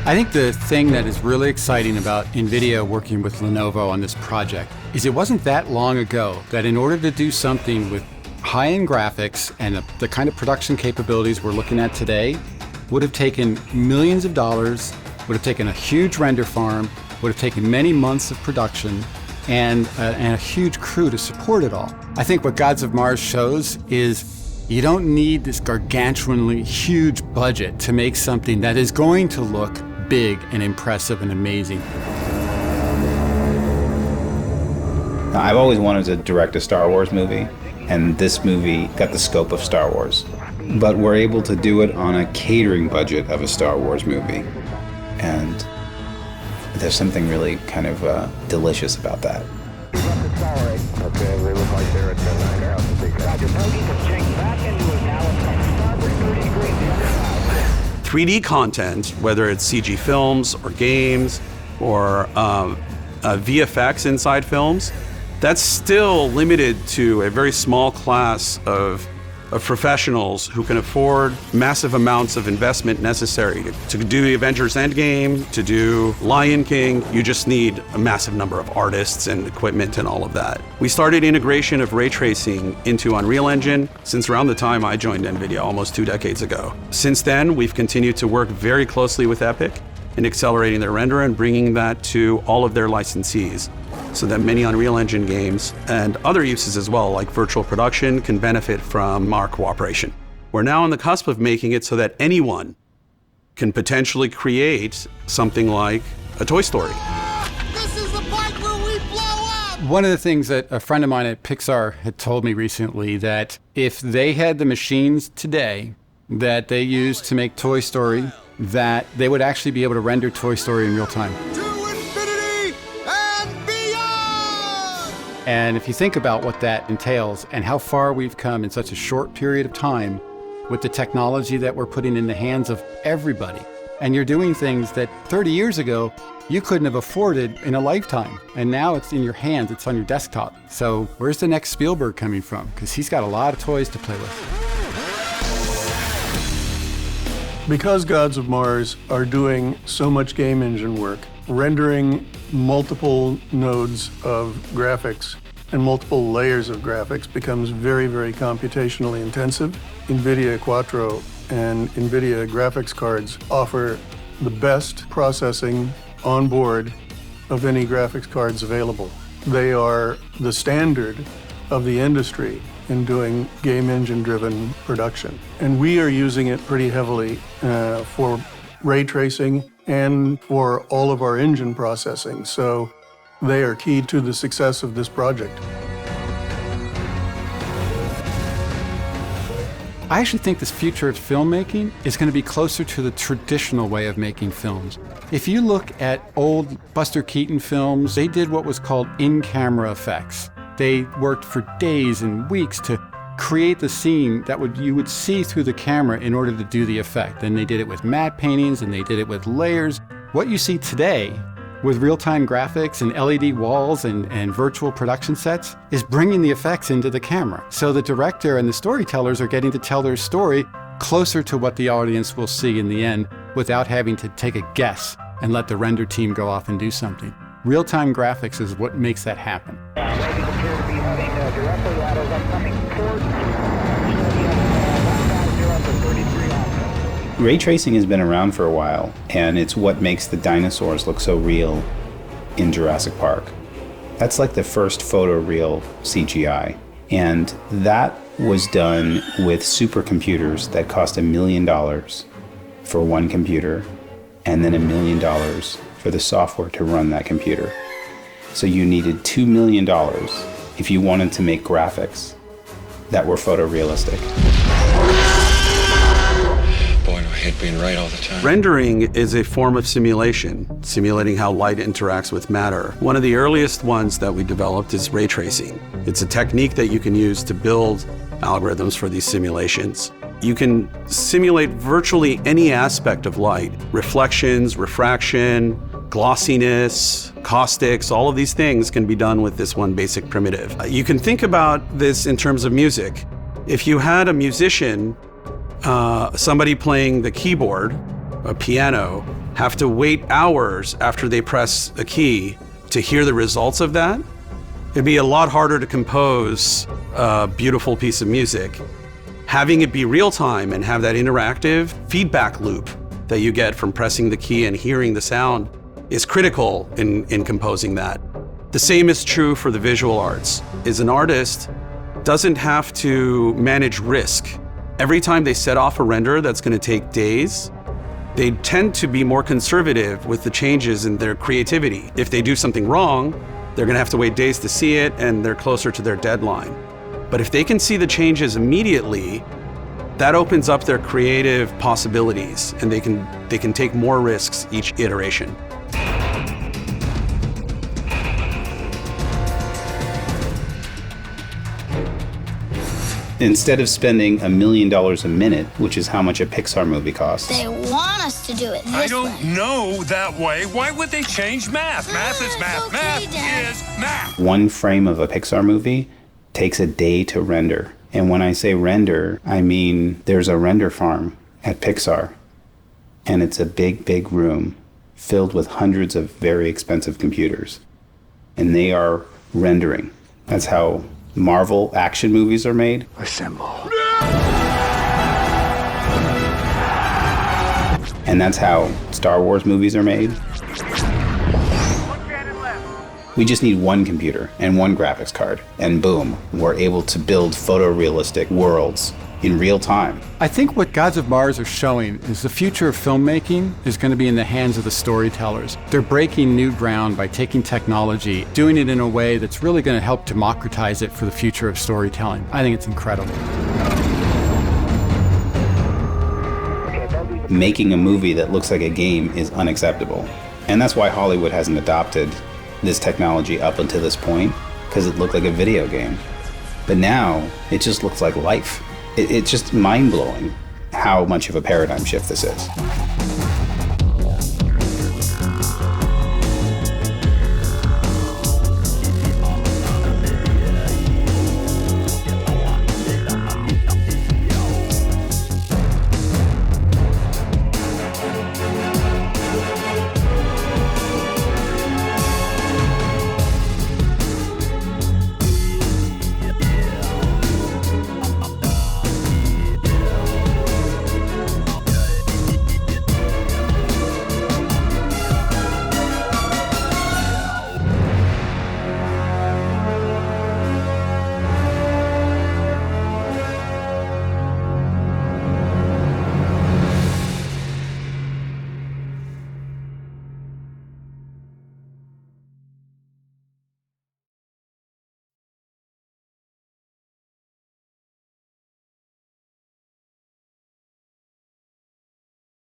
I think the thing that is really exciting about NVIDIA working with Lenovo on this project is it wasn't that long ago that in order to do something with high-end graphics and the kind of production capabilities we're looking at today would have taken millions of dollars, would have taken a huge render farm, would have taken many months of production, and a huge crew to support it all. I think what Gods of Mars shows is you don't need this gargantuanly huge budget to make something that is going to look big and impressive and amazing. I've always wanted to direct a Star Wars movie, and this movie got the scope of Star Wars. But we're able to do it on a catering budget of a Star Wars movie. And there's something really kind of delicious about that. Okay, we look like they're at 9,000 feet. Roger, bogey, just change back into it now. Starboard 30 degrees. 3D content, whether it's CG films or games or VFX inside films, that's still limited to a very small class of professionals who can afford massive amounts of investment necessary to do the Avengers Endgame, to do Lion King. You just need a massive number of artists and equipment and all of that. We started integration of ray tracing into Unreal Engine since around the time I joined NVIDIA almost 2 decades ago. Since then, we've continued to work very closely with Epic in accelerating their render and bringing that to all of their licensees, so that many Unreal Engine games and other uses as well, like virtual production, can benefit from our cooperation. We're now on the cusp of making it so that anyone can potentially create something like a Toy Story. This is the part where we blow up! One of the things that a friend of mine at Pixar had told me recently, that if they had the machines today that they use to make Toy Story, that they would actually be able to render Toy Story in real time. And if you think about what that entails and how far we've come in such a short period of time with the technology that we're putting in the hands of everybody, and you're doing things that 30 years ago you couldn't have afforded in a lifetime, and now it's in your hands, it's on your desktop. So where's the next Spielberg coming from? Because he's got a lot of toys to play with. Because Gods of Mars are doing so much game engine work, rendering multiple nodes of graphics and multiple layers of graphics becomes very, very computationally intensive. NVIDIA Quattro and NVIDIA graphics cards offer the best processing on board of any graphics cards available. They are the standard of the industry in doing game engine-driven production. And we are using it pretty heavily for ray tracing and for all of our engine processing. So they are key to the success of this project. I actually think this future of filmmaking is going to be closer to the traditional way of making films. If you look at old Buster Keaton films, they did what was called in-camera effects. They worked for days and weeks to create the scene that you would see through the camera in order to do the effect. And they did it with matte paintings and they did it with layers. What you see today with real-time graphics and LED walls and virtual production sets is bringing the effects into the camera. So the director and the storytellers are getting to tell their story closer to what the audience will see in the end without having to take a guess and let the render team go off and do something. Real-time graphics is what makes that happen. Ray tracing has been around for a while, and it's what makes the dinosaurs look so real in Jurassic Park. That's like the first photoreal CGI. And that was done with supercomputers that cost $1 million for one computer, and then $1 million for the software to run that computer. So you needed $2 million if you wanted to make graphics that were photorealistic. Boy, do I hate being right all the time. Rendering is a form of simulation, simulating how light interacts with matter. One of the earliest ones that we developed is ray tracing. It's a technique that you can use to build algorithms for these simulations. You can simulate virtually any aspect of light: reflections, refraction, glossiness, caustics, all of these things can be done with this one basic primitive. You can think about this in terms of music. If you had a musician, somebody playing the keyboard, a piano, have to wait hours after they press a key to hear the results of that, it'd be a lot harder to compose a beautiful piece of music. Having it be real time and have that interactive feedback loop that you get from pressing the key and hearing the sound is critical in composing that. The same is true for the visual arts. Is an artist doesn't have to manage risk. Every time they set off a render that's going to take days, they tend to be more conservative with the changes in their creativity. If they do something wrong, they're going to have to wait days to see it, and they're closer to their deadline. But if they can see the changes immediately, that opens up their creative possibilities, and they can take more risks each iteration. Instead of spending $1 million a minute, which is how much a Pixar movie costs, They want us to do it this I don't way. know that way. Why would they change math? Math is math. Okay, Math Dad. is math. one frame of a Pixar movie takes a day to render. And when I say render, I mean there's a render farm at Pixar, and it's a big, big room filled with hundreds of very expensive computers. And they are rendering. That's how Marvel action movies are made. Assemble. And that's how Star Wars movies are made. We just need one computer and one graphics card, and boom, we're able to build photorealistic worlds in real time. I think what Gods of Mars are showing is the future of filmmaking is going to be in the hands of the storytellers. They're breaking new ground by taking technology, doing it in a way that's really going to help democratize it for the future of storytelling. I think it's incredible. Making a movie that looks like a game is unacceptable. And that's why Hollywood hasn't adopted this technology up until this point, because it looked like a video game. But now, it just looks like life. It's just mind-blowing how much of a paradigm shift this is.